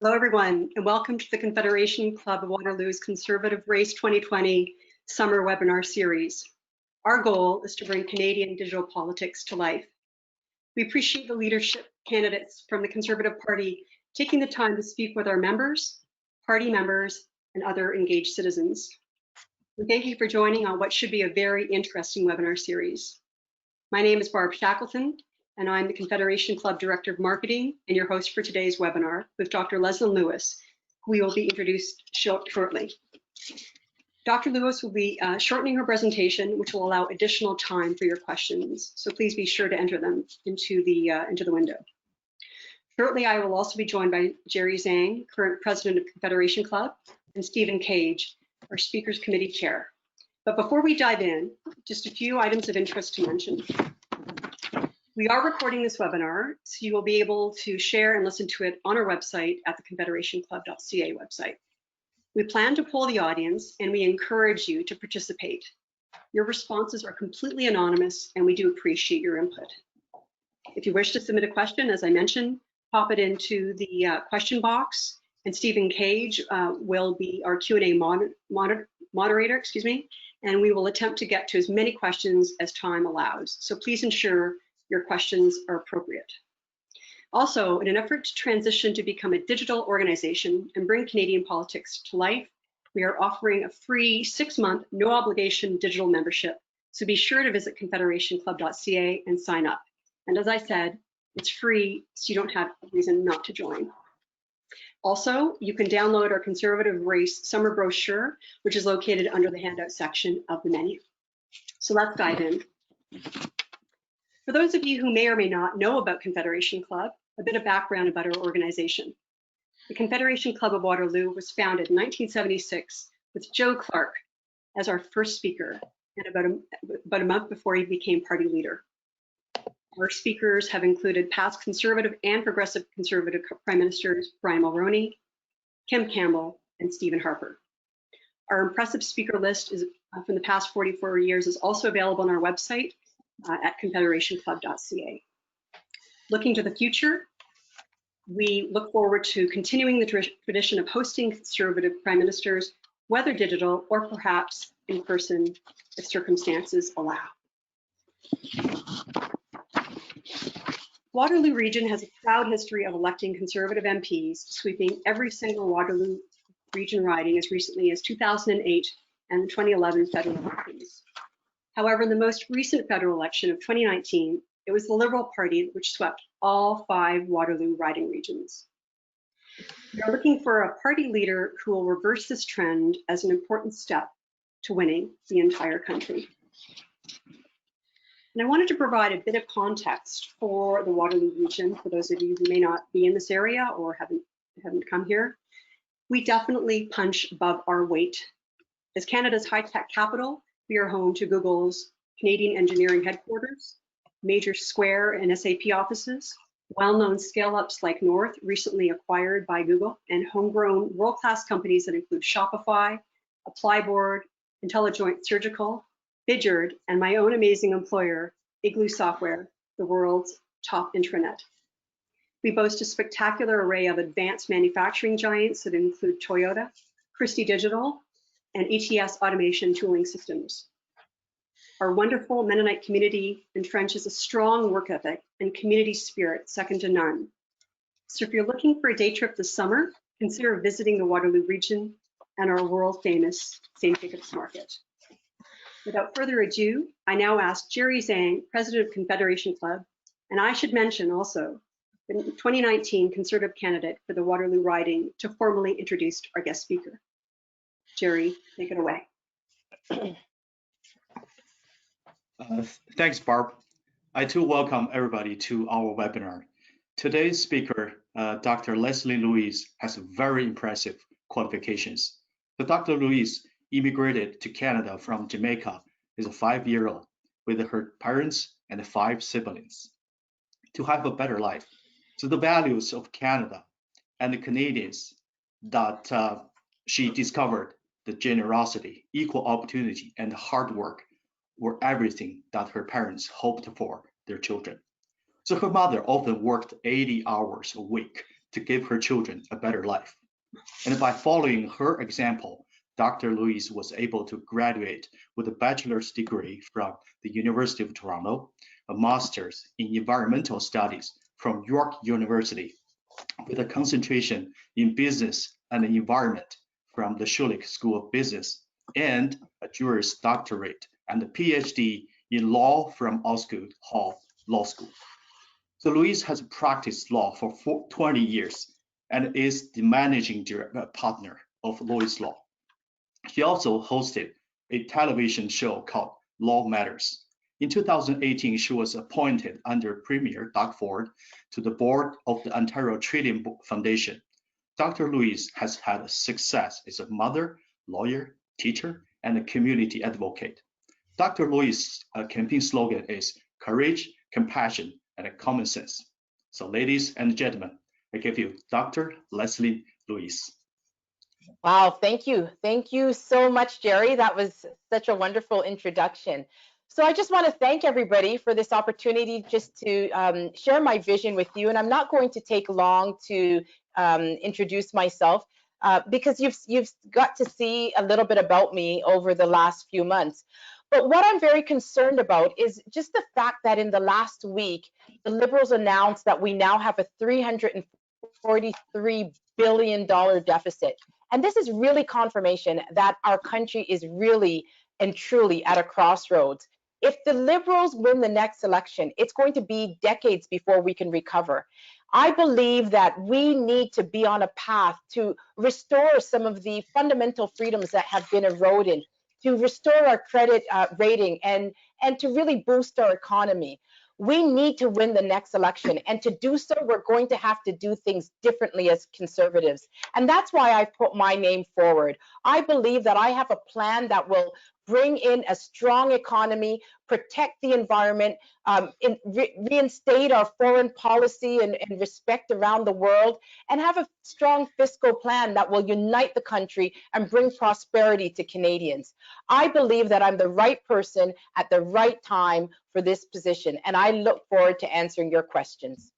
Hello, everyone, and welcome to the Confederation Club of Waterloo's Conservative Race 2020 Summer Webinar Series. Our goal is to bring Canadian digital politics to life. We appreciate the leadership candidates from the Conservative Party taking the time to speak with our members, party members, and other engaged citizens. We thank you for joining on what should be a very interesting webinar series. My name is Barb Shackleton, and I'm the Confederation Club Director of Marketing and your host for today's webinar with Dr. Leslyn Lewis, who we will be introduced shortly. Dr. Lewis will be shortening her presentation, which will allow additional time for your questions. So please be sure to enter them into the window. Shortly, I will also be joined by Jerry Zhang, current president of Confederation Club, and Stephen Cage, our Speakers Committee Chair. But before we dive in, just a few items of interest to mention. We are recording this webinar, so you will be able to share and listen to it on our website at the confederationclub.ca website. We plan to poll the audience, and we encourage you to participate. Your responses are completely anonymous, and we do appreciate your input. If you wish to submit a question, as I mentioned, pop it into the question box, and Stephen Cage will be our Q&A moderator, and we will attempt to get to as many questions as time allows. So please ensure your questions are appropriate. Also, in an effort to transition to become a digital organization and bring Canadian politics to life, we are offering a free 6-month, no obligation digital membership. So be sure to visit confederationclub.ca and sign up. And as I said, it's free, so you don't have a reason not to join. Also, you can download our Conservative Race Summer Brochure, which is located under the handout section of the menu. So let's dive in. For those of you who may or may not know about Confederation Club, a bit of background about our organization. The Confederation Club of Waterloo was founded in 1976 with Joe Clark as our first speaker, and about a month before he became party leader. Our speakers have included past Conservative and Progressive Conservative Prime Ministers Brian Mulroney, Kim Campbell, and Stephen Harper. Our impressive speaker list is from the past 44 years is also available on our website at confederationclub.ca. Looking to the future, we look forward to continuing the tradition of hosting Conservative Prime Ministers, whether digital or perhaps in person if circumstances allow. Waterloo Region has a proud history of electing Conservative MPs, sweeping every single Waterloo Region riding as recently as 2008 and the 2011 federal elections. However, in the most recent federal election of 2019, it was the Liberal Party which swept all 5 Waterloo riding regions. We are looking for a party leader who will reverse this trend as an important step to winning the entire country. And I wanted to provide a bit of context for the Waterloo region for those of you who may not be in this area or haven't come here. We definitely punch above our weight. As Canada's high-tech capital, we are home to Google's Canadian engineering headquarters, major Square and SAP offices, well-known scale-ups like North, recently acquired by Google, and homegrown world-class companies that include Shopify, Applyboard, Intellijoint Surgical, Bidgerd, and my own amazing employer, Igloo Software, the world's top intranet. We boast a spectacular array of advanced manufacturing giants that include Toyota, Christie Digital, and ETS automation tooling systems. Our wonderful Mennonite community entrenches a strong work ethic and community spirit second to none. So if you're looking for a day trip this summer, consider visiting the Waterloo region and our world famous St. Jacobs Market. Without further ado, I now ask Jerry Zhang, president of Confederation Club, and I should mention also the 2019 Conservative candidate for the Waterloo riding, to formally introduce our guest speaker. Jerry, take it away. Thanks, Barb. I too welcome everybody to our webinar. Today's speaker, Dr. Leslyn Lewis, has very impressive qualifications. So Dr. Lewis immigrated to Canada from Jamaica as a 5-year-old with her parents and 5 siblings to have a better life. So the values of Canada and the Canadians that she discovered, the generosity, equal opportunity, and hard work were everything that her parents hoped for their children. So her mother often worked 80 hours a week to give her children a better life. And by following her example, Dr. Louise was able to graduate with a bachelor's degree from the University of Toronto, a master's in environmental studies from York University, with a concentration in business and the environment from the Schulich School of Business, and a Juris Doctorate and a PhD in law from Osgoode Hall Law School. So Louise has practiced law for 20 years and is the managing partner of Louise Law. She also hosted a television show called Law Matters. In 2018, she was appointed under Premier Doug Ford to the board of the Ontario Trillium Foundation. Dr. Louise has had success as a mother, lawyer, teacher, and a community advocate. Dr. Louise's campaign slogan is courage, compassion, and common sense. So ladies and gentlemen, I give you Dr. Leslyn Louise. Wow, thank you. Thank you so much, Jerry. That was such a wonderful introduction. So I just want to thank everybody for this opportunity just to share my vision with you. And I'm not going to take long to introduce myself because you've got to see a little bit about me over the last few months. But what I'm very concerned about is just the fact that in the last week, the Liberals announced that we now have a $343 billion deficit. And this is really confirmation that our country is really and truly at a crossroads. If the Liberals win the next election, it's going to be decades before we can recover. I believe that we need to be on a path to restore some of the fundamental freedoms that have been eroded, to restore our credit rating and to really boost our economy. We need to win the next election, and to do so, we're going to have to do things differently as Conservatives. And that's why I put my name forward. I believe that I have a plan that will bring in a strong economy, protect the environment, reinstate our foreign policy and respect around the world, and have a strong fiscal plan that will unite the country and bring prosperity to Canadians. I believe that I'm the right person at the right time for this position, and I look forward to answering your questions.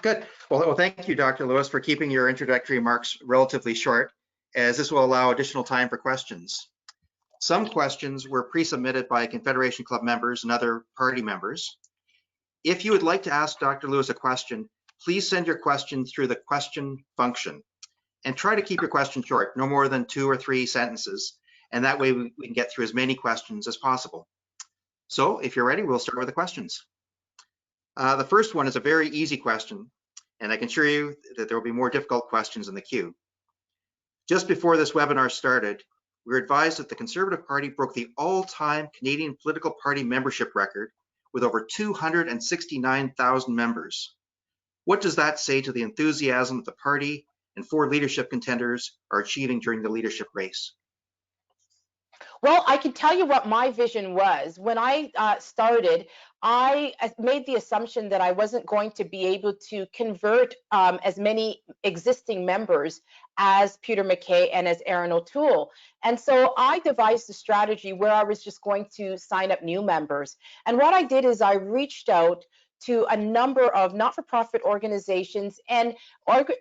Good. Well, thank you, Dr. Lewis, for keeping your introductory remarks relatively short, as this will allow additional time for questions. Some questions were pre-submitted by Confederation Club members and other party members. If you would like to ask Dr. Lewis a question, please send your question through the question function. And try to keep your question short, no more than 2 or 3 sentences, and that way we can get through as many questions as possible. So if you're ready, we'll start with the questions. The first one is a very easy question, and I can assure you that there will be more difficult questions in the queue. Just before this webinar started, we were advised that the Conservative Party broke the all-time Canadian political party membership record with over 269,000 members. What does that say to the enthusiasm that the party and 4 leadership contenders are achieving during the leadership race? Well, I can tell you what my vision was. When I started, I made the assumption that I wasn't going to be able to convert as many existing members as Peter MacKay and as Aaron O'Toole. And so I devised a strategy where I was just going to sign up new members. And what I did is I reached out to a number of not-for-profit organizations and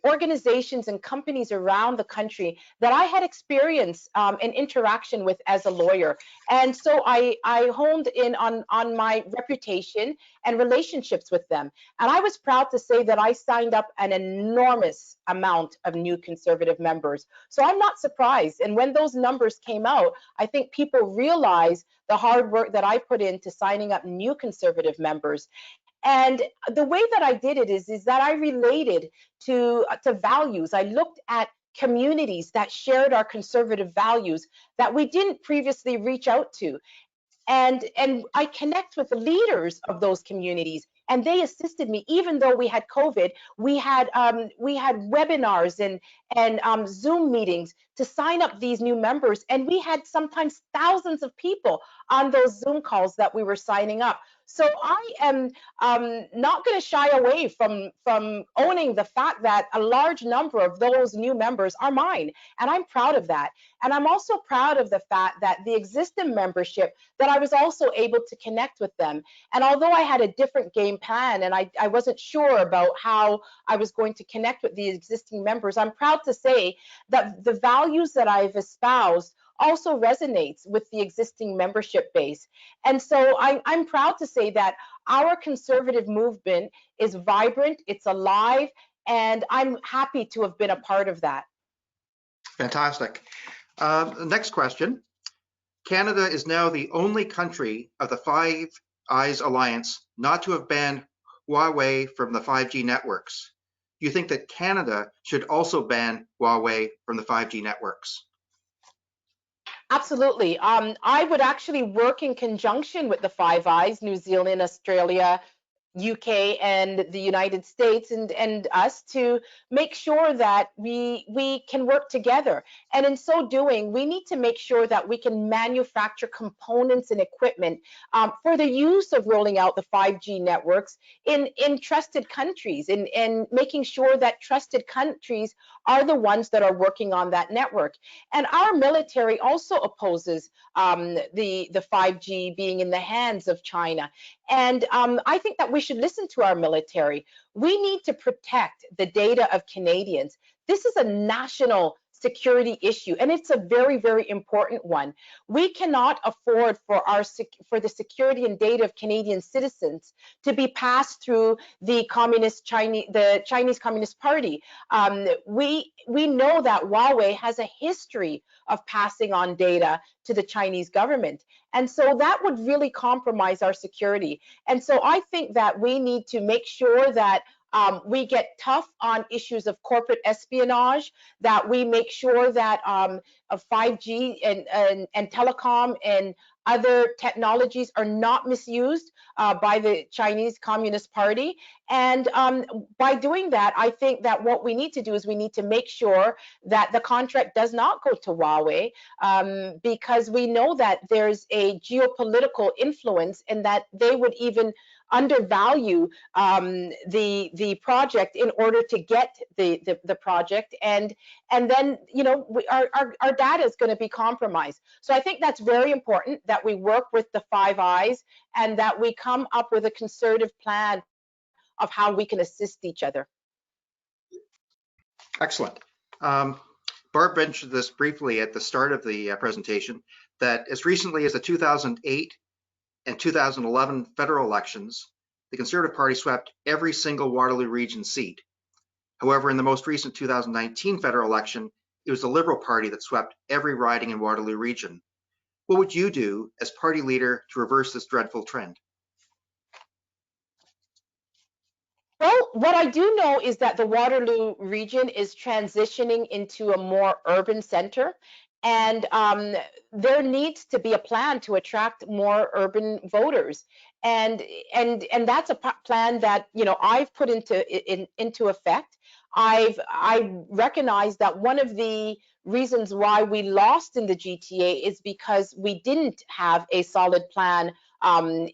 organizations and companies around the country that I had experience and interaction with as a lawyer. And so I honed in on my reputation and relationships with them. And I was proud to say that I signed up an enormous amount of new Conservative members. So I'm not surprised. And when those numbers came out, I think people realized the hard work that I put into signing up new Conservative members. And the way that I did it is that I related to values. I looked at communities that shared our Conservative values that we didn't previously reach out to. And I connect with the leaders of those communities, and they assisted me. Even though we had COVID, we had webinars and Zoom meetings to sign up these new members, and we had sometimes thousands of people on those Zoom calls that we were signing up. So I am not going to shy away from owning the fact that a large number of those new members are mine, and I'm proud of that. And I'm also proud of the fact that the existing membership, that I was also able to connect with them. And although I had a different game plan and I wasn't sure about how I was going to connect with the existing members, I'm proud to say that the values that I've espoused also resonates with the existing membership base. And so I'm proud to say that our conservative movement is vibrant, it's alive, and I'm happy to have been a part of that. Fantastic. Next question. Canada is now the only country of the Five Eyes Alliance not to have banned Huawei from the 5G networks. Do you think that Canada should also ban Huawei from the 5G networks? Absolutely. I would actually work in conjunction with the Five Eyes, New Zealand, Australia, UK, and the United States, and us, to make sure that we can work together. And in so doing, we need to make sure that we can manufacture components and equipment for the use of rolling out the 5G networks in trusted countries, and making sure that trusted countries are the ones that are working on that network. And our military also opposes the 5G being in the hands of China. And I think that we should listen to our military. We need to protect the data of Canadians. This is a national security issue, and it's a very, very important one. We cannot afford for the security and data of Canadian citizens to be passed through the Chinese Communist Party. We know that Huawei has a history of passing on data to the Chinese government, and so that would really compromise our security. And so I think that we need to make sure that we get tough on issues of corporate espionage, that we make sure that 5G and telecom and other technologies are not misused by the Chinese Communist Party. And by doing that, I think that what we need to do is we need to make sure that the contract does not go to Huawei, because we know that there's a geopolitical influence, and that they would even undervalue the project in order to get the project, and then our data is going to be compromised. So I think that's very important that we work with the Five Eyes, and that we come up with a concerted plan of how we can assist each other. Excellent. Barb mentioned this briefly at the start of the presentation, that as recently as the 2008 and 2011 federal elections, the Conservative Party swept every single Waterloo Region seat. However, in the most recent 2019 federal election, it was the Liberal Party that swept every riding in Waterloo Region. What would you do as party leader to reverse this dreadful trend? Well, what I do know is that the Waterloo region is transitioning into a more urban center, and there needs to be a plan to attract more urban voters, and that's a plan that I've put into effect. I recognize that one of the reasons why we lost in the GTA is because we didn't have a solid plan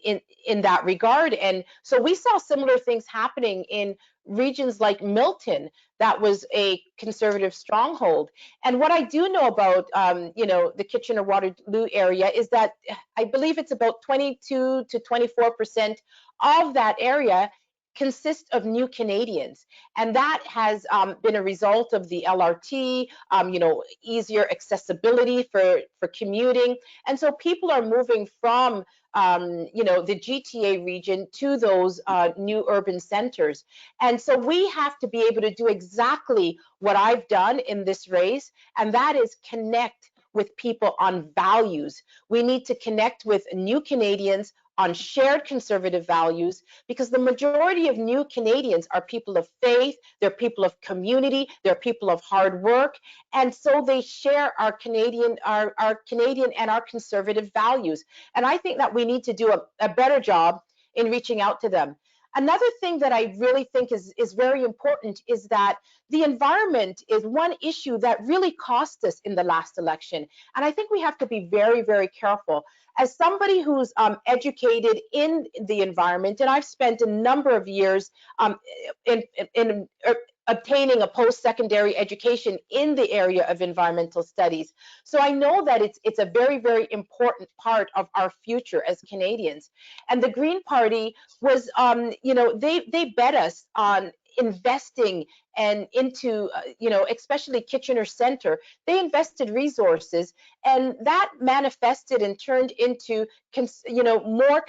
in that regard. And so we saw similar things happening in regions like Milton, that was a conservative stronghold. And what I do know about the Kitchener-Waterloo area is that I believe it's about 22 to 24% of that area consist of new Canadians, and that has been a result of the LRT, easier accessibility for commuting, and so people are moving from the GTA region to those new urban centers. And so we have to be able to do exactly what I've done in this race, and that is connect with people on values. We need to connect with new Canadians on shared conservative values, because the majority of new Canadians are people of faith, they're people of community, they're people of hard work, and so they share our Canadian and our conservative values. And I think that we need to do a better job in reaching out to them. Another thing that I really think is very important is that the environment is one issue that really cost us in the last election. And I think we have to be very, very careful. As somebody who's educated in the environment, and I've spent a number of years in obtaining a post-secondary education in the area of environmental studies. So I know that it's a very, very important part of our future as Canadians. And the Green Party was, you know, they bet us on investing and into, you know, especially Kitchener Centre. They invested resources, and that manifested and turned into, you know, more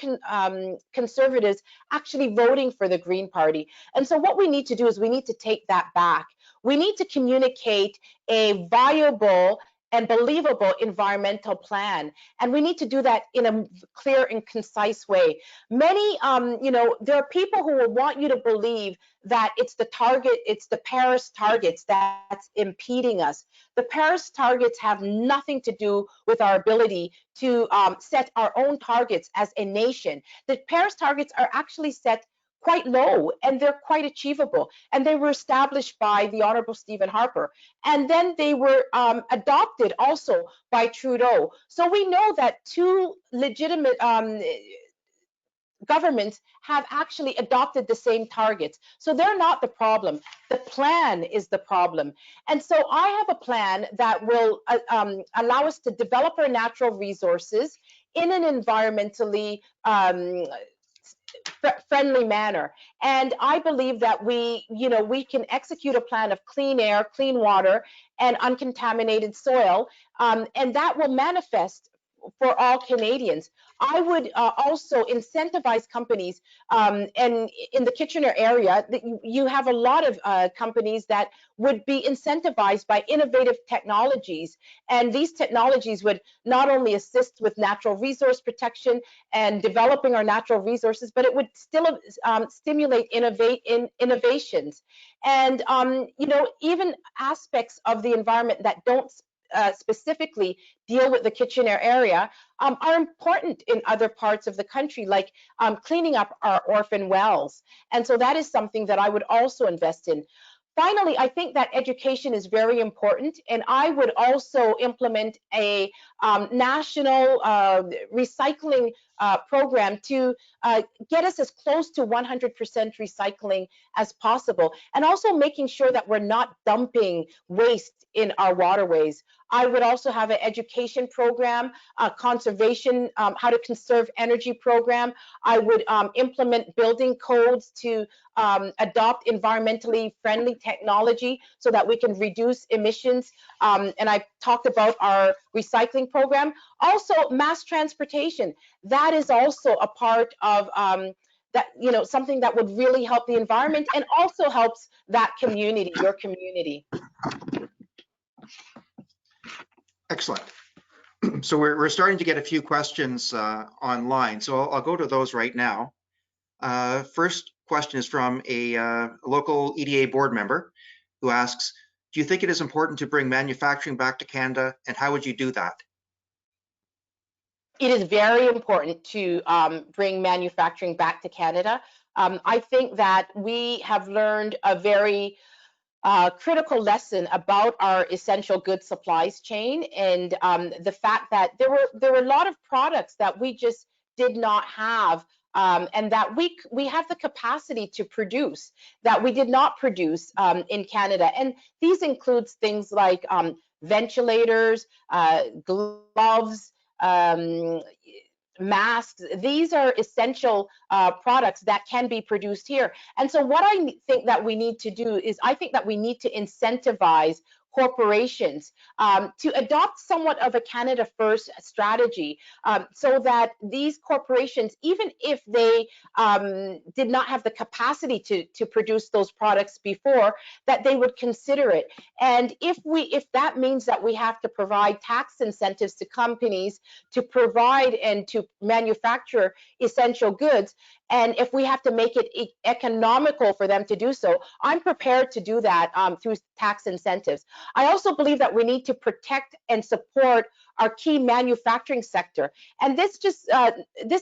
conservatives actually voting for the Green Party. And so what we need to do is we need to take that back. We need to communicate a viable and believable environmental plan. And we need to do that in a clear and concise way. Many, you know, there are people who will want you to believe that it's the target, it's the Paris targets that's impeding us. The Paris targets have nothing to do with our ability to set our own targets as a nation. The Paris targets are actually set quite low, and they're quite achievable. And they were established by the Honorable Stephen Harper. And then they were adopted also by Trudeau. So we know that two legitimate governments have actually adopted the same targets. So they're not the problem. The plan is the problem. And so I have a plan that will allow us to develop our natural resources in an environmentally friendly manner. And I believe that we can execute a plan of clean air, clean water, and uncontaminated soil, and that will manifest for all Canadians. I would also incentivize companies, and in the Kitchener area, you have a lot of companies that would be incentivized by innovative technologies. And these technologies would not only assist with natural resource protection and developing our natural resources, but it would still stimulate innovations. And, you know, even aspects of the environment that don't specifically deal with the Kitchener area are important in other parts of the country, like cleaning up our orphan wells. And so that is something that I would also invest in. Finally, I think that education is very important, and I would also implement a national recycling program to get us as close to 100% recycling as possible, and also making sure that we're not dumping waste in our waterways. I would also have an education program, conservation, how to conserve energy program. I would implement building codes to adopt environmentally friendly technology so that we can reduce emissions. And I talked about our recycling program. Also, mass transportation. That is also a part of that, you know, something that would really help the environment and also helps that community, your community. Excellent. So we're starting to get a few questions online. So I'll go to those right now. First question is from a local EDA board member who asks, do you think it is important to bring manufacturing back to Canada, and how would you do that? It is very important to bring manufacturing back to Canada. I think that we have learned a very critical lesson about our essential goods supplies chain, and the fact that there were a lot of products that we just did not have, and that we have the capacity to produce that we did not produce in Canada. And these includes things like ventilators, gloves, masks. These are essential products that can be produced here. And so what I think that we need to do is I think that we need to incentivize corporations to adopt somewhat of a Canada First strategy, so that these corporations, even if they did not have the capacity to produce those products before, that they would consider it. And if that means that we have to provide tax incentives to companies to provide and to manufacture essential goods, and if we have to make it economical for them to do so, I'm prepared to do that through tax incentives. I also believe that we need to protect and support key manufacturing sector. And this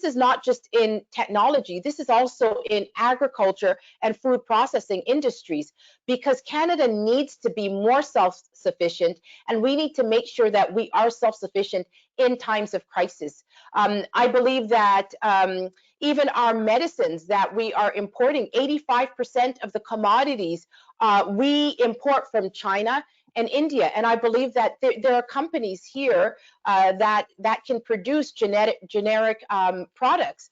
is not just in technology, this is also in agriculture and food processing industries, because Canada needs to be more self-sufficient, and we need to make sure that we are self-sufficient in times of crisis. I believe that even our medicines that we are importing, 85% of the commodities we import from China and India. And I believe that there are companies here that can produce generic products,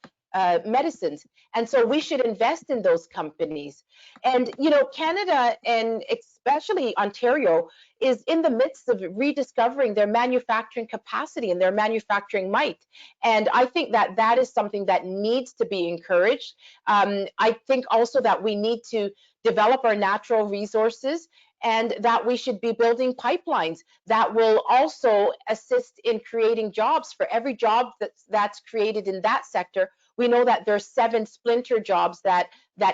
medicines. And so we should invest in those companies. And, you know, Canada, and especially Ontario, is in the midst of rediscovering their manufacturing capacity and their manufacturing might. And I think that that is something that needs to be encouraged. I think also that we need to develop our natural resources, and that we should be building pipelines that will also assist in creating jobs. For every job that's created in that sector, we know that there's 7 splinter jobs that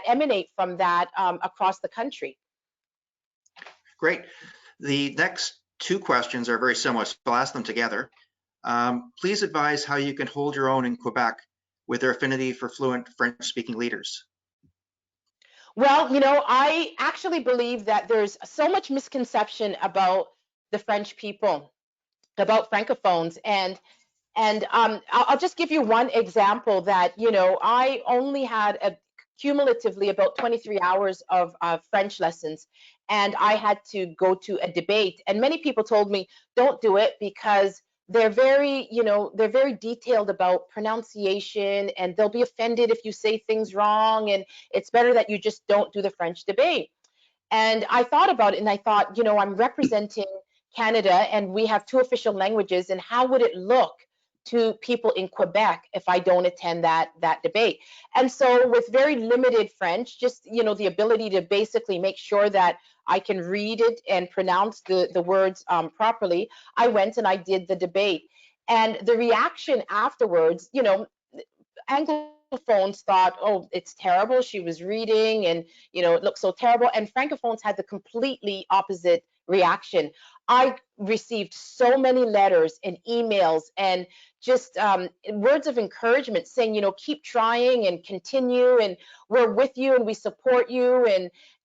emanate from that across the country. Great. The next 2 questions are very similar, so I'll ask them together. Please advise how you can hold your own in Quebec with their affinity for fluent French-speaking leaders. Well, you know, I actually believe that there's so much misconception about the French people, about Francophones, and I'll just give you one example that, you know, I only had cumulatively about 23 hours of French lessons, and I had to go to a debate, and many people told me, don't do it, because they're very, you know, they're very detailed about pronunciation, and they'll be offended if you say things wrong, and it's better that you just don't do the French debate. And I thought about it, and I thought, you know, I'm representing Canada, and we have 2 official languages, and how would it look to people in Quebec if I don't attend that debate? And so with very limited French, just, you know, the ability to basically make sure that I can read it and pronounce the words properly, I went and I did the debate. And the reaction afterwards, you know, Anglophones thought, oh, it's terrible, she was reading, and, you know, it looked so terrible. And Francophones had the completely opposite reaction. I received so many letters and emails and just words of encouragement saying, you know, keep trying and continue, and we're with you and we support you,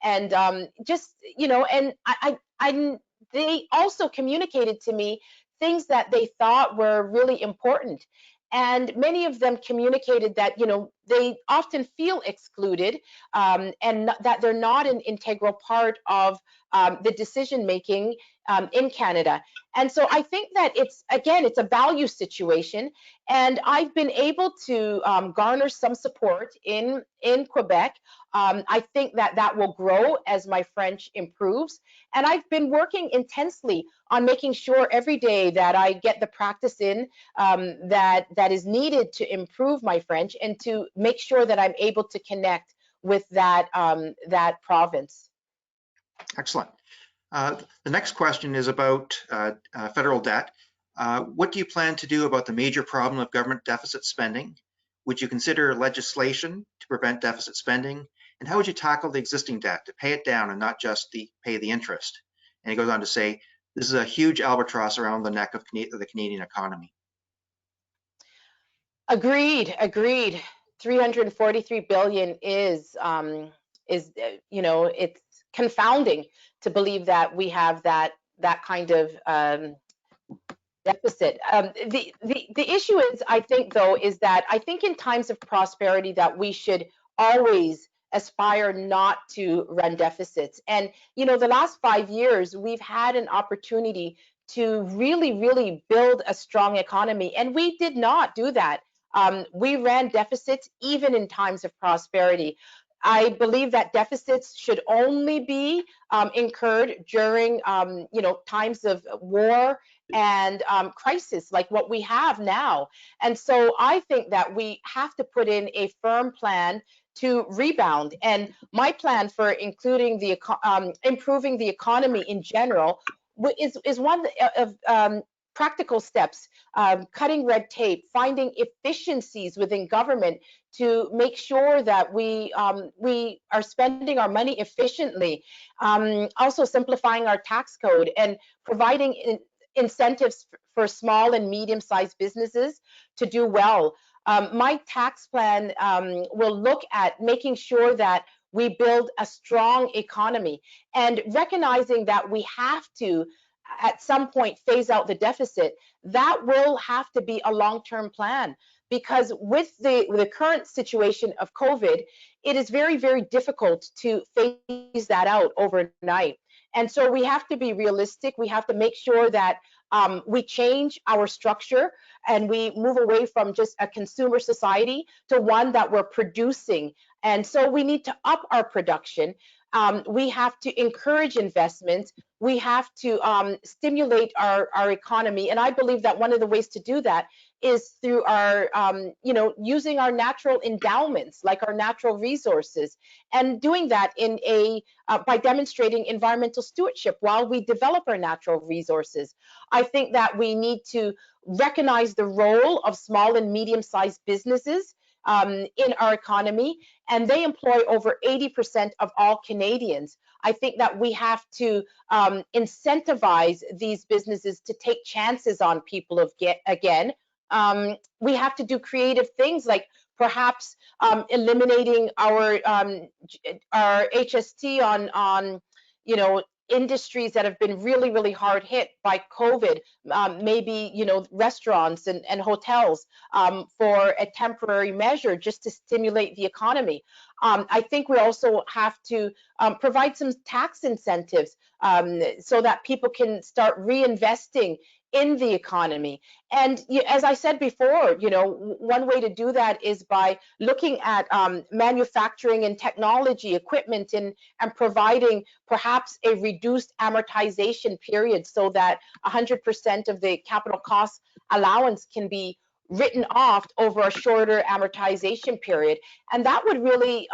and just, you know, and they also communicated to me things that they thought were really important. And many of them communicated that, you know, they often feel excluded, and that they're not an integral part of the decision making in Canada. And so I think that it's a value situation, and I've been able to garner some support in Quebec. I think that will grow as my French improves, and I've been working intensely on making sure every day that I get the practice in that is needed to improve my French, and to make sure that I'm able to connect with that province. Excellent. The next question is about federal debt. What do you plan to do about the major problem of government deficit spending? Would you consider legislation to prevent deficit spending? And how would you tackle the existing debt to pay it down and not just pay the interest? And he goes on to say, this is a huge albatross around the neck of the Canadian economy. Agreed. 343 billion is you know, it's confounding to believe that we have that kind of deficit. The issue is, I think, though, is that I think in times of prosperity that we should always aspire not to run deficits. And, you know, the last 5 years, we've had an opportunity to really build a strong economy, and we did not do that. We ran deficits even in times of prosperity. I believe that deficits should only be incurred during, you know, times of war and crisis like what we have now. And so I think that we have to put in a firm plan to rebound. And my plan for including the improving the economy in general is one of practical steps, cutting red tape, finding efficiencies within government to make sure that we are spending our money efficiently, also simplifying our tax code and providing incentives for small and medium-sized businesses to do well. My tax plan will look at making sure that we build a strong economy and recognizing that we have to, at some point, phase out the deficit. That will have to be a long-term plan, because with the current situation of COVID, it is very, very difficult to phase that out overnight. And so we have to be realistic. We have to make sure that we change our structure and we move away from just a consumer society to one that we're producing. And so we need to up our production. We have to encourage investment. We have to stimulate our economy. And I believe that one of the ways to do that is through our, using our natural endowments, like our natural resources, and doing that in by demonstrating environmental stewardship while we develop our natural resources. I think that we need to recognize the role of small and medium-sized businesses in our economy, and they employ over 80% of all Canadians. I think that we have to incentivize these businesses to take chances on people again. We have to do creative things like perhaps eliminating our HST on industries that have been really, really hard hit by COVID, maybe, restaurants and hotels for a temporary measure just to stimulate the economy. I think we also have to provide some tax incentives so that people can start reinvesting in the economy. And as I said before, one way to do that is by looking at manufacturing and technology equipment and providing perhaps a reduced amortization period so that 100% of the capital cost allowance can be written off over a shorter amortization period. And that would really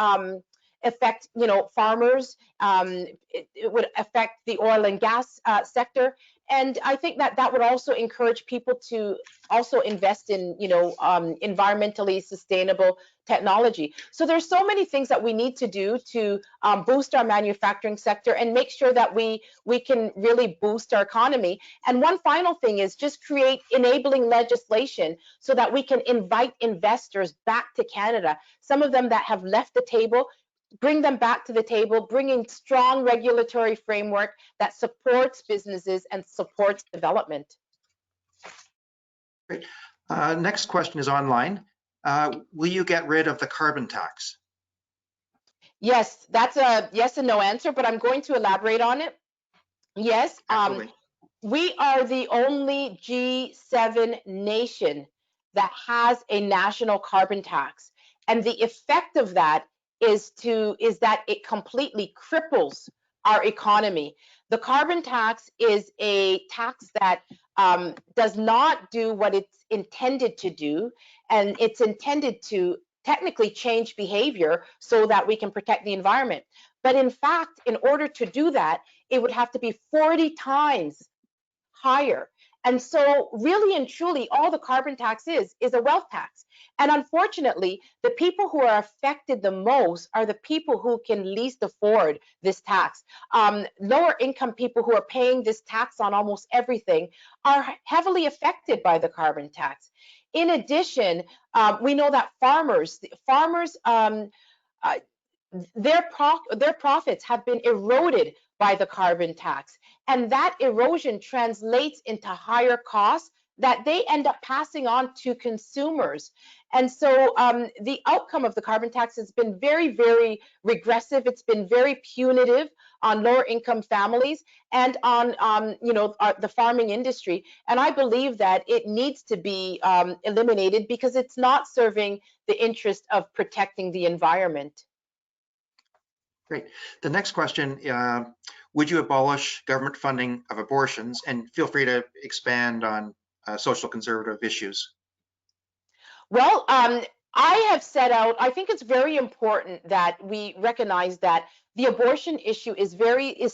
affect, farmers. It would affect the oil and gas sector. And I think that would also encourage people to also invest in, environmentally sustainable technology. So there's so many things that we need to do to boost our manufacturing sector and make sure that we can really boost our economy. And one final thing is just create enabling legislation so that we can invite investors back to Canada. Some of them that have left the table, bring them back to the table, bringing strong regulatory framework that supports businesses and supports development. Great. Next question is online. Will you get rid of the carbon tax? Yes, that's a yes and no answer, but I'm going to elaborate on it. Yes, we are the only G7 nation that has a national carbon tax. And the effect of that is that it completely cripples our economy. The carbon tax is a tax that does not do what it's intended to do, and it's intended to technically change behavior so that we can protect the environment. But in fact, in order to do that, it would have to be 40 times higher. And so really and truly, all the carbon tax is a wealth tax. And unfortunately, the people who are affected the most are the people who can least afford this tax. Lower income people who are paying this tax on almost everything are heavily affected by the carbon tax. In addition, we know that farmers, their profits have been eroded by the carbon tax. And that erosion translates into higher costs that they end up passing on to consumers. And so the outcome of the carbon tax has been very, very regressive. It's been very punitive on lower income families and on the farming industry. And I believe that it needs to be eliminated because it's not serving the interest of protecting the environment. Great. The next question, would you abolish government funding of abortions? And feel free to expand on social conservative issues. Well, I have set out, I think it's very important that we recognize that the abortion issue is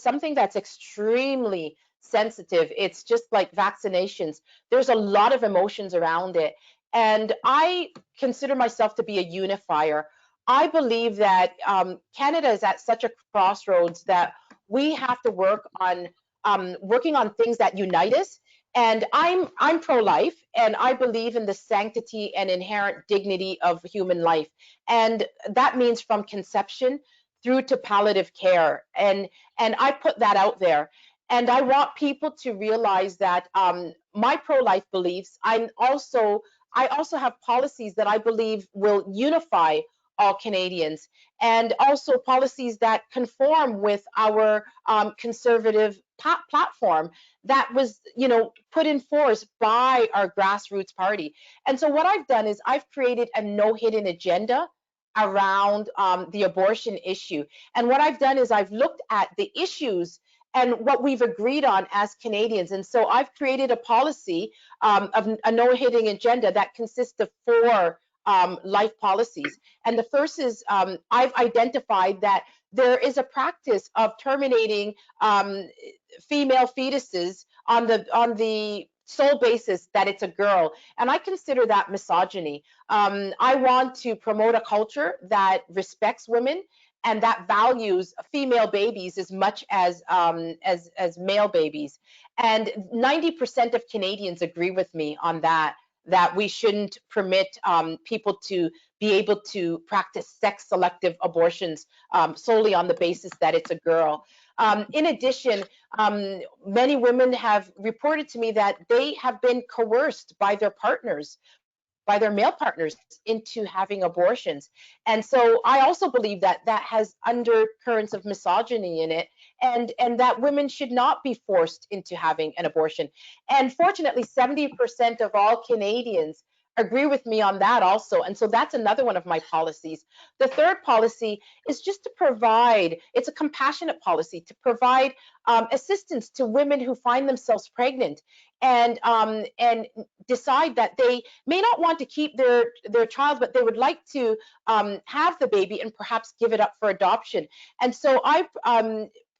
something that's extremely sensitive. It's just like vaccinations. There's a lot of emotions around it. And I consider myself to be a unifier. I believe that Canada is at such a crossroads that we have to work on working on things that unite us And I'm pro-life, and I believe in the sanctity and inherent dignity of human life, and that means from conception through to palliative care. And I put that out there, and I want people to realize that my pro-life beliefs. I also have policies that I believe will unify all Canadians, and also policies that conform with our conservative platform that was, put in force by our grassroots party. And so what I've done is I've created a no hidden agenda around the abortion issue. And what I've done is I've looked at the issues and what we've agreed on as Canadians. And so I've created a policy of a no hidden agenda that consists of 4 life policies. And the first is I've identified that there is a practice of terminating female fetuses on the sole basis that it's a girl, and I consider that misogyny. I want to promote a culture that respects women and that values female babies as much as male babies. And 90% of Canadians agree with me on that we shouldn't permit people to be able to practice sex-selective abortions solely on the basis that it's a girl. In addition, many women have reported to me that they have been coerced by their partners, by their male partners, into having abortions. And so I also believe that that has undercurrents of misogyny in it, and that women should not be forced into having an abortion. And fortunately, 70% of all Canadians agree with me on that also. And so that's another one of my policies. The third policy is just to provide, it's a compassionate policy, to provide assistance to women who find themselves pregnant and decide that they may not want to keep their child, but they would like to have the baby and perhaps give it up for adoption. And so I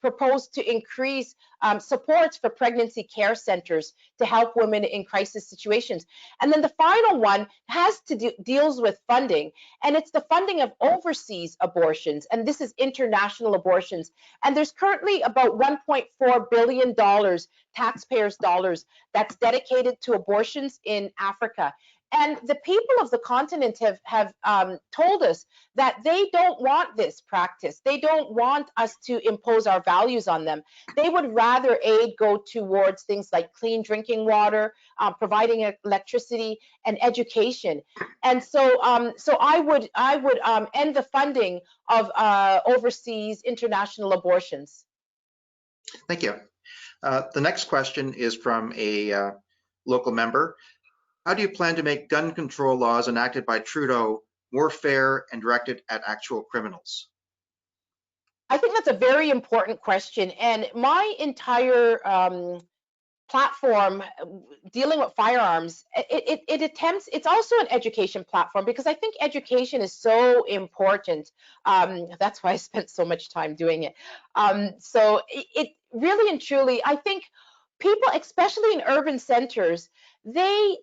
proposed to increase supports for pregnancy care centers to help women in crisis situations. And then the final one has to deals with funding, and it's the funding of overseas abortions, and this is international abortions. And there's currently about $1.4 billion taxpayers' dollars that's dedicated to abortions in Africa. And the people of the continent have told us that they don't want this practice. They don't want us to impose our values on them. They would rather aid go towards things like clean drinking water, providing electricity, and education. And so, so I would end the funding of overseas international abortions. Thank you. The next question is from a local member. How do you plan to make gun control laws enacted by Trudeau more fair and directed at actual criminals? I think that's a very important question. And my entire platform dealing with firearms, it attempts, it's also an education platform, because I think education is so important. That's why I spent so much time doing it. So it really and truly, I think people, especially in urban centers, they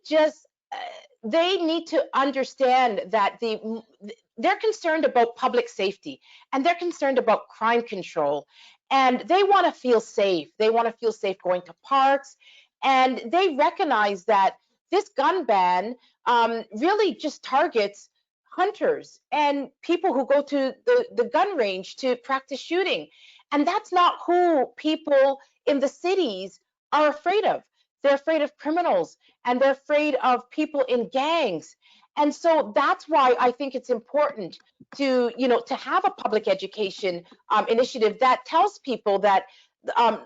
need to understand that they're concerned about public safety, and they're concerned about crime control, and they want to feel safe. They want to feel safe going to parks, and they recognize that this gun ban really just targets hunters and people who go to the gun range to practice shooting. And that's not who people in the cities are afraid of. They're afraid of criminals, and they're afraid of people in gangs. And so that's why I think it's important to, to have a public education initiative that tells people that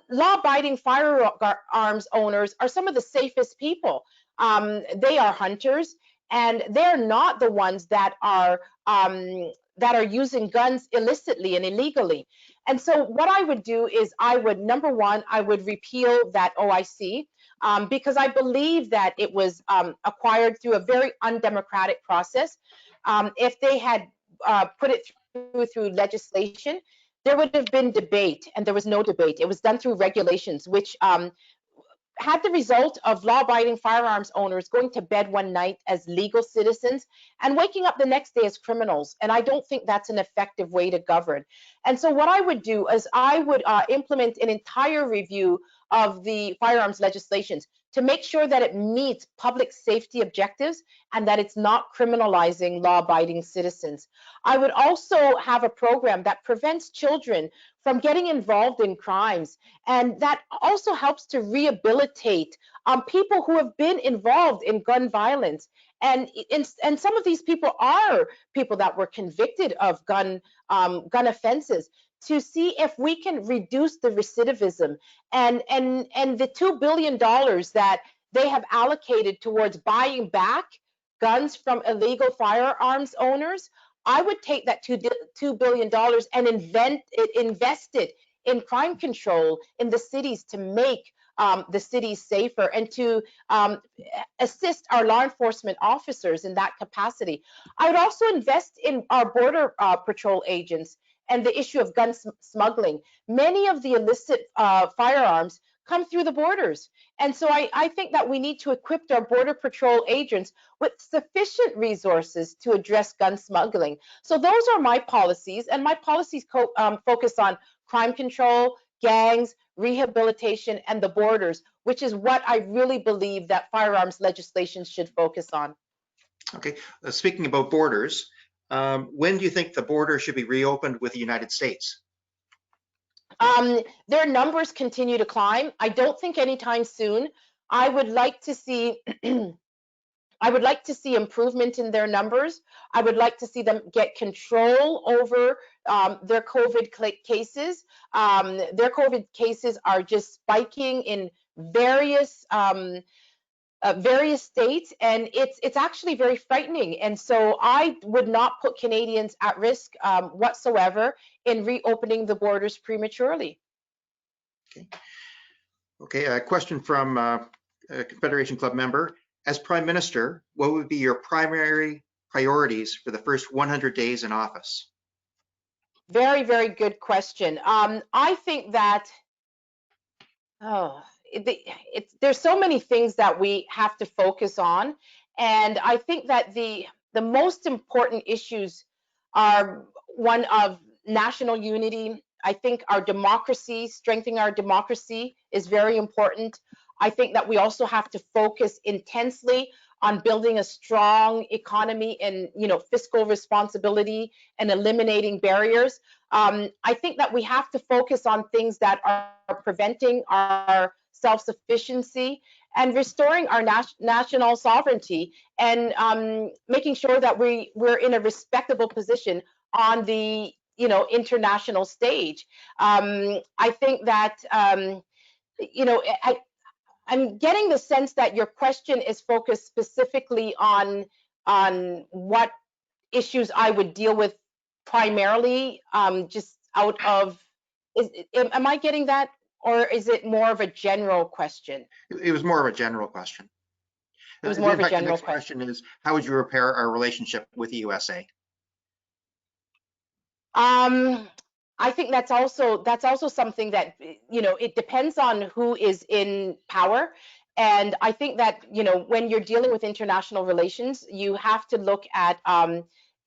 law-abiding firearms owners are some of the safest people. They are hunters, and they're not the ones that are using guns illicitly and illegally. And so what I would do is number one, I would repeal that OIC. Because I believe that it was acquired through a very undemocratic process. If they had put it through legislation, there would have been debate, and there was no debate. It was done through regulations, which had the result of law-abiding firearms owners going to bed one night as legal citizens and waking up the next day as criminals. And I don't think that's an effective way to govern. And so what I would do is I would implement an entire review of the firearms legislations to make sure that it meets public safety objectives and that it's not criminalizing law-abiding citizens. I would also have a program that prevents children from getting involved in crimes, and that also helps to rehabilitate people who have been involved in gun violence. And some of these people are people that were convicted of gun offenses, to see if we can reduce the recidivism and the $2 billion that they have allocated towards buying back guns from illegal firearms owners. I would take that $2 billion and invest it in crime control in the cities to make the cities safer, and to assist our law enforcement officers in that capacity. I would also invest in our border patrol agents and the issue of gun smuggling. Many of the illicit firearms come through the borders. And so I think that we need to equip our border patrol agents with sufficient resources to address gun smuggling. So those are my policies, and my policies focus on crime control, gangs, rehabilitation, and the borders, which is what I really believe that firearms legislation should focus on. Okay, speaking about borders, when do you think the border should be reopened with the United States? Their numbers continue to climb. I don't think anytime soon. I would like to see improvement in their numbers. I would like to see them get control over their COVID cases. Their COVID cases are just spiking in various states, and it's actually very frightening. And so I would not put Canadians at risk whatsoever in reopening the borders prematurely. Okay, a question from a Confederation Club member. As Prime Minister, what would be your primary priorities for the first 100 days in office? Very, very good question. I think that, there's so many things that we have to focus on. And I think that the most important issues are one of national unity. I think our democracy, strengthening our democracy, is very important. I think that we also have to focus intensely on building a strong economy and, fiscal responsibility and eliminating barriers. I think that we have to focus on things that are preventing our self-sufficiency and restoring our national sovereignty, and making sure that we're in a respectable position on the international stage. I think that I'm getting the sense that your question is focused specifically on what issues I would deal with primarily, just out of, am I getting that? Or is it more of a general question? It was more of a general question. It was more of a general question. The next question is, how would you repair our relationship with the USA? I think that's also something that, it depends on who is in power. And I think that, when you're dealing with international relations, you have to look at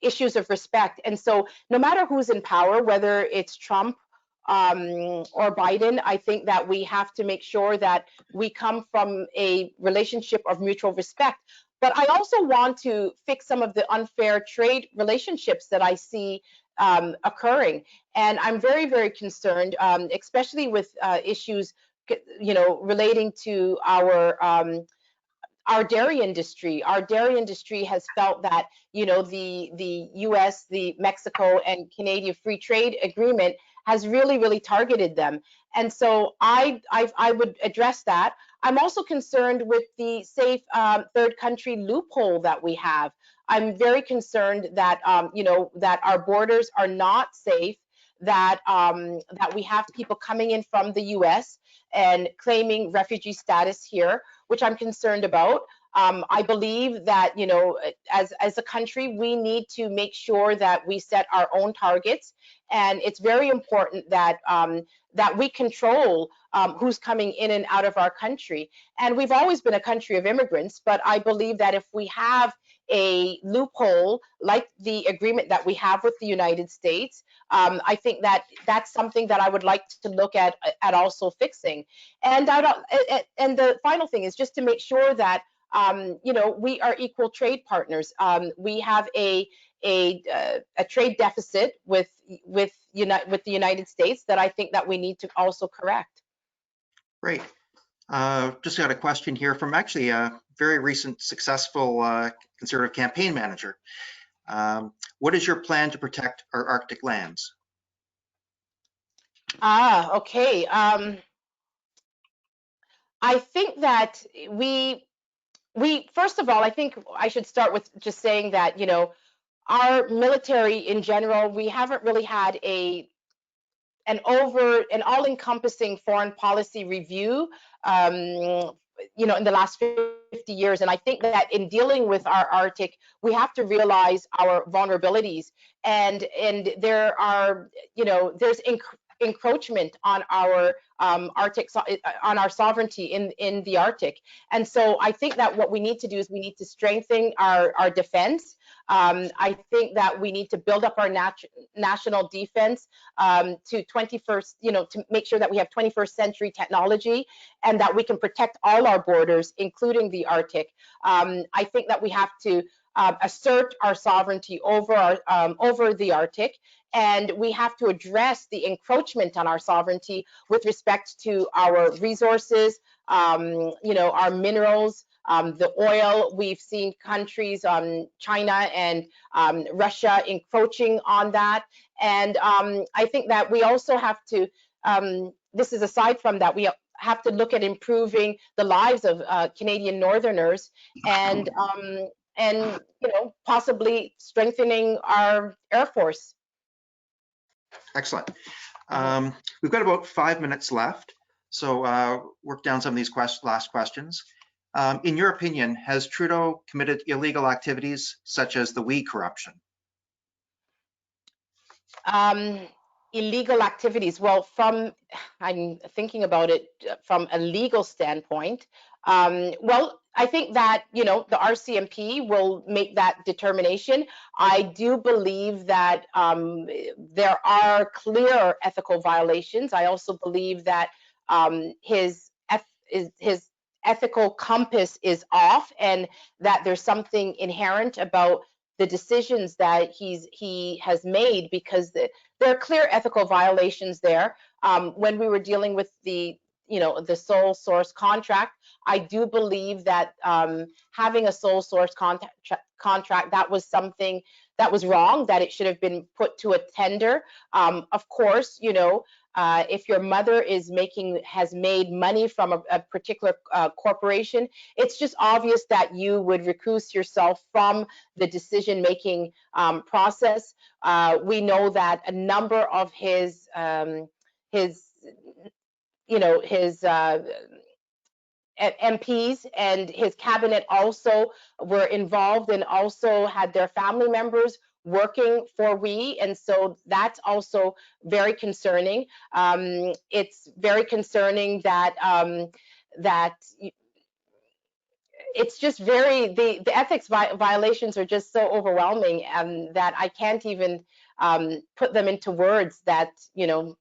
issues of respect. And so no matter who's in power, whether it's Trump or Biden, I think that we have to make sure that we come from a relationship of mutual respect. But I also want to fix some of the unfair trade relationships that I see occurring. And I'm very, very concerned, especially with issues, relating to our dairy industry. Our dairy industry has felt that, the US, the Mexico and Canadian free trade agreement has really, really targeted them. And so I would address that. I'm also concerned with the safe third country loophole that we have. I'm very concerned that, that our borders are not safe, that we have people coming in from the US and claiming refugee status here, which I'm concerned about. I believe that, as a country, we need to make sure that we set our own targets, and it's very important that that we control who's coming in and out of our country. And we've always been a country of immigrants, but I believe that if we have a loophole like the agreement that we have with the United States, I think that that's something that I would like to look at also fixing. And and the final thing is just to make sure that you know, we are equal trade partners. We have a trade deficit with the United States that I think that we need to also correct. Great. Just got a question here from actually a very recent successful Conservative campaign manager. What is your plan to protect our Arctic lands? Okay. I think that we first of all, I think I should start with just saying that, you know, our military in general, we haven't really had an all-encompassing foreign policy review, you know, in the last 50 years. And I think that in dealing with our Arctic, we have to realize our vulnerabilities. And there are, you know, there's encroachment on our Arctic, on our sovereignty in the Arctic. And so I think that what we need to do is we need to strengthen our defense. I think that we need to build up our national defense to 21st, you know, to make sure that we have 21st century technology and that we can protect all our borders, including the Arctic. I think that we have to assert our sovereignty over the Arctic, and we have to address the encroachment on our sovereignty with respect to our resources, you know, our minerals, the oil. We've seen countries, China and Russia, encroaching on that. And I think that we also have to, this is aside from that, we have to look at improving the lives of Canadian Northerners, and you know, possibly strengthening our Air Force. Excellent. We've got about 5 minutes left, so work down some of these last questions. In your opinion, has Trudeau committed illegal activities such as the WE corruption? Illegal activities. Well, I'm thinking about it from a legal standpoint. Well, I think that, you know, the RCMP will make that determination. I do believe that there are clear ethical violations. I also believe that his ethical compass is off, and that there's something inherent about the decisions that he has made, because there are clear ethical violations there. When we were dealing with the, you know, the sole source contract, I do believe that having a sole source contract, that was something that was wrong, that it should have been put to a tender. Of course, you know, if your mother has made money from a particular corporation, it's just obvious that you would recuse yourself from the decision-making process. We know that a number of his you know, his MPs and his cabinet also were involved and also had their family members working for WE, and so that's also very concerning. It's very concerning that it's just the ethics violations are just so overwhelming, that I can't even put them into words. That, you know,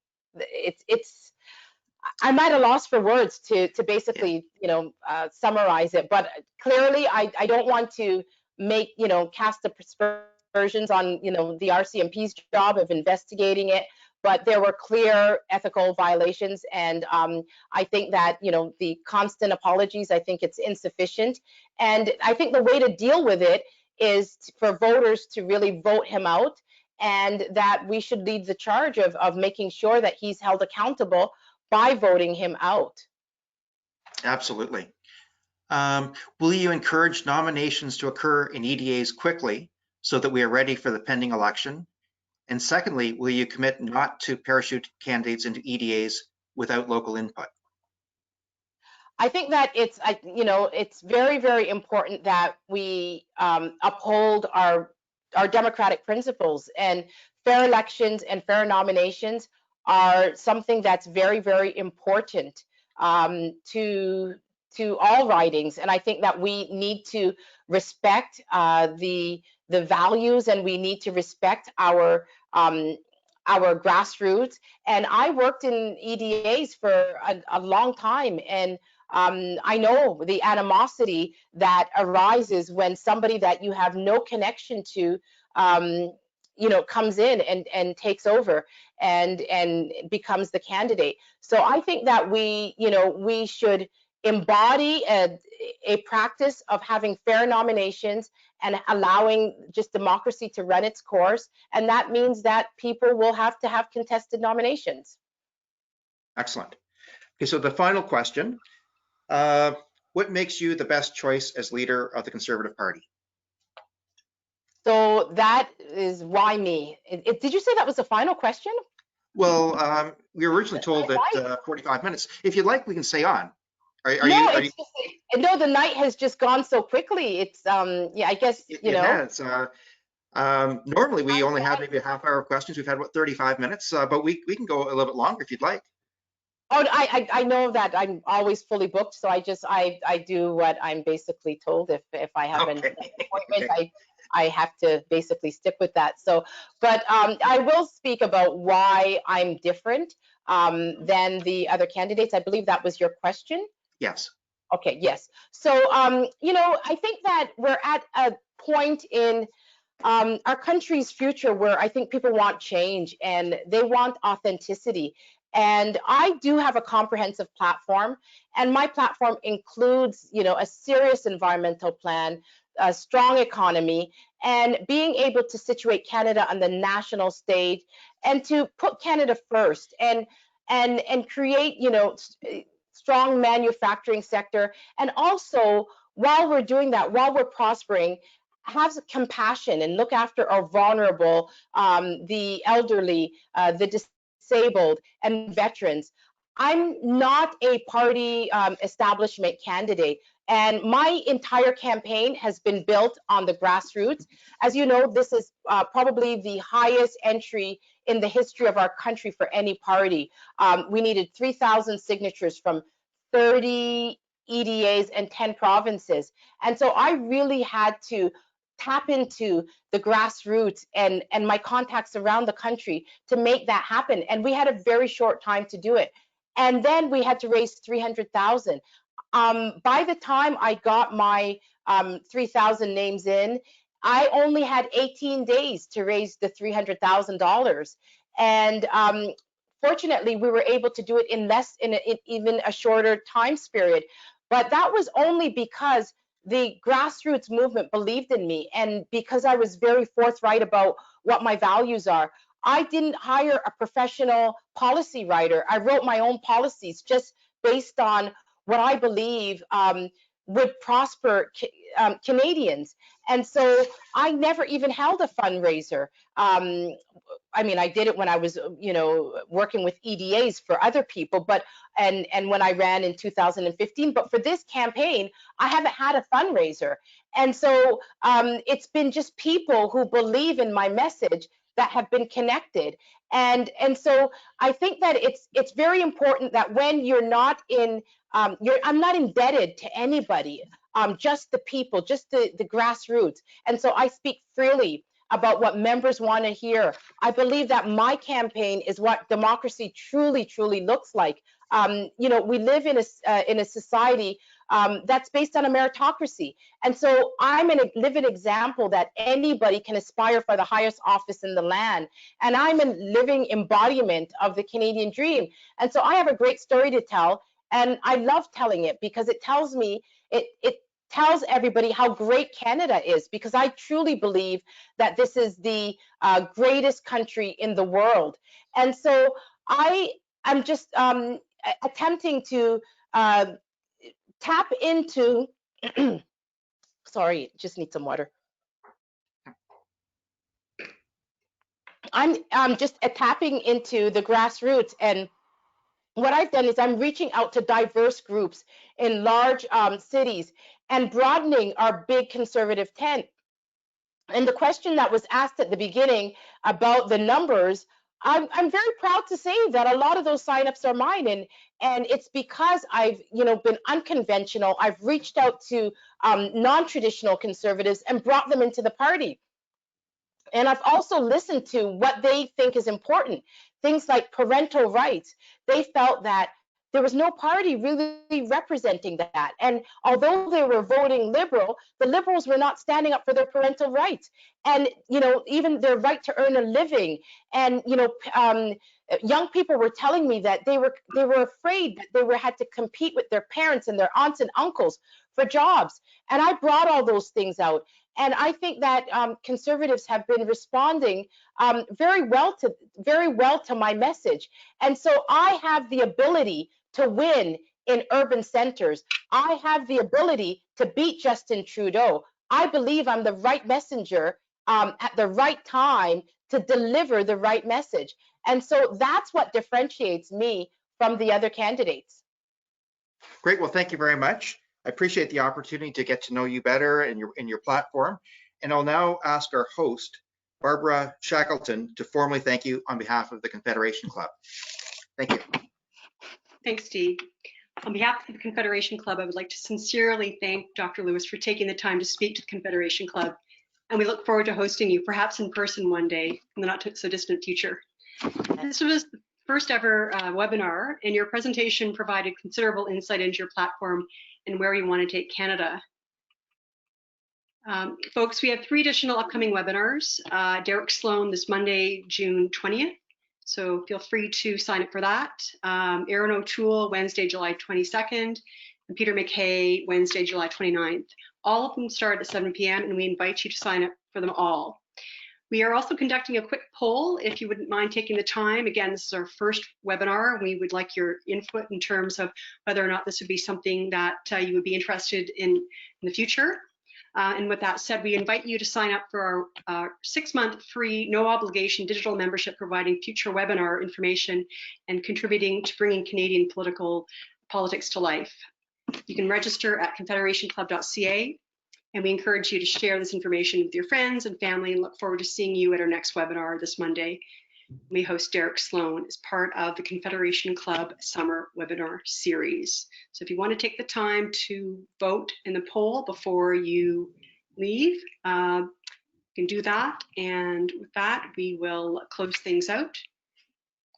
I'm at a loss for words to basically, you know, summarize it. But clearly, I don't want to make, you know, cast aspersions on, you know, the RCMP's job of investigating it. But there were clear ethical violations, and I think that, you know, the constant apologies, I think it's insufficient. And I think the way to deal with it is for voters to really vote him out, and that we should lead the charge of making sure that he's held accountable by voting him out. Absolutely. Will you encourage nominations to occur in EDAs quickly so that we are ready for the pending election? And secondly, will you commit not to parachute candidates into EDAs without local input? I think that it's, you know, it's very, very important that we uphold our democratic principles, and fair elections and fair nominations are something that's very, very important to to all ridings, and I think that we need to respect the values, and we need to respect our grassroots. And I worked in EDAs for a long time, and I know the animosity that arises when somebody that you have no connection to, comes in and takes over and becomes the candidate. So I think that we should embody a practice of having fair nominations and allowing just democracy to run its course. And that means that people will have to have contested nominations. Excellent. Okay, so the final question, what makes you the best choice as leader of the Conservative Party? So that is why me. Did you say that was the final question? Well, we were originally told that 45 minutes. If you'd like, we can stay on. No, the night has just gone so quickly. It's yeah, I guess it has. Normally we only have maybe a half hour of questions. We've had about 35 minutes, but we can go a little bit longer if you'd like. Oh, I know that I'm always fully booked, so I do what I'm basically told. If I have an appointment, I have to basically stick with that. So, but I will speak about why I'm different than the other candidates. I believe that was your question. Yes. Okay, yes. So, I think that we're at a point in our country's future where I think people want change and they want authenticity. And I do have a comprehensive platform, and my platform includes, a serious environmental plan, a strong economy, and being able to situate Canada on the national stage and to put Canada first and create, strong manufacturing sector. And also, while we're doing that, while we're prospering, have compassion and look after our vulnerable, the elderly, the disabled, and veterans. I'm not a party establishment candidate, and my entire campaign has been built on the grassroots. As you know, this is probably the highest entry in the history of our country for any party. We needed 3,000 signatures from 30 EDAs and 10 provinces. And so I really had to tap into the grassroots and my contacts around the country to make that happen. And we had a very short time to do it. And then we had to raise 300,000. By the time I got my 3,000 names in, I only had 18 days to raise the $300,000. And fortunately, we were able to do it in even a shorter time period. But that was only because the grassroots movement believed in me, and because I was very forthright about what my values are. I didn't hire a professional policy writer. I wrote my own policies just based on what I believe would prosper Canadians. And so I never even held a fundraiser. I mean, I did it when I was, working with EDAs for other people, but and when I ran in 2015. But for this campaign, I haven't had a fundraiser. And so it's been just people who believe in my message that have been connected. And so I think that it's very important that when you're not in, I'm not indebted to anybody, just the people, just the grassroots. And so I speak freely about what members want to hear. I believe that my campaign is what democracy truly, truly looks like. We live in a society that's based on a meritocracy. And so I'm a living example that anybody can aspire for the highest office in the land. And I'm a living embodiment of the Canadian dream. And so I have a great story to tell. And I love telling it because it tells me, it tells everybody how great Canada is, because I truly believe that this is the greatest country in the world. And so I'm just attempting to tap into, sorry, just need some water. I'm just tapping into the grassroots, and what I've done is I'm reaching out to diverse groups in large cities and broadening our big conservative tent. And the question that was asked at the beginning about the numbers, I'm very proud to say that a lot of those signups are mine, and it's because I've been unconventional. I've reached out to non-traditional conservatives and brought them into the party. And I've also listened to what they think is important, things like parental rights. They felt that there was no party really representing that. And although they were voting Liberal, the Liberals were not standing up for their parental rights. And, even their right to earn a living. And, young people were telling me that they were afraid that they had to compete with their parents and their aunts and uncles for jobs. And I brought all those things out. And I think that conservatives have been responding very well to my message. And so I have the ability to win in urban centers. I have the ability to beat Justin Trudeau. I believe I'm the right messenger at the right time to deliver the right message. And so that's what differentiates me from the other candidates. Great. Well, thank you very much. I appreciate the opportunity to get to know you better and your platform. And I'll now ask our host, Barbara Shackleton, to formally thank you on behalf of the Confederation Club. Thank you. Thanks, Steve. On behalf of the Confederation Club, I would like to sincerely thank Dr. Lewis for taking the time to speak to the Confederation Club. And we look forward to hosting you, perhaps in person one day in the not so distant future. This was the first ever webinar, and your presentation provided considerable insight into your platform and where you want to take Canada. Folks, we have 3 additional upcoming webinars. Derek Sloan this Monday, June 20th. So feel free to sign up for that. Aaron O'Toole, Wednesday, July 22nd, and Peter McKay, Wednesday, July 29th. All of them start at 7 p.m. and we invite you to sign up for them all. We are also conducting a quick poll if you wouldn't mind taking the time. Again, this is our first webinar. We would like your input in terms of whether or not this would be something that you would be interested in the future. And with that said, we invite you to sign up for our 6-month free, no obligation digital membership, providing future webinar information and contributing to bringing Canadian politics to life. You can register at confederationclub.ca, and we encourage you to share this information with your friends and family, and look forward to seeing you at our next webinar this Monday. We host Derek Sloan as part of the Confederation Club Summer Webinar Series. So if you want to take the time to vote in the poll before you leave, you can do that. And with that, we will close things out.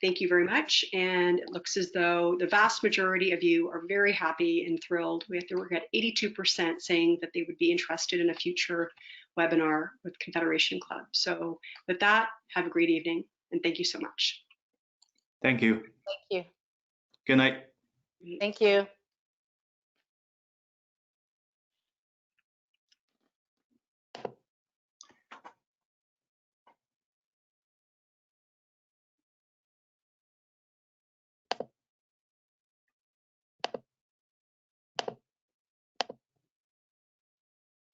Thank you very much. And it looks as though the vast majority of you are very happy and thrilled. We're at 82% saying that they would be interested in a future webinar with Confederation Club. So with that, have a great evening. And thank you so much. Thank you. Thank you. Good night. Thank you.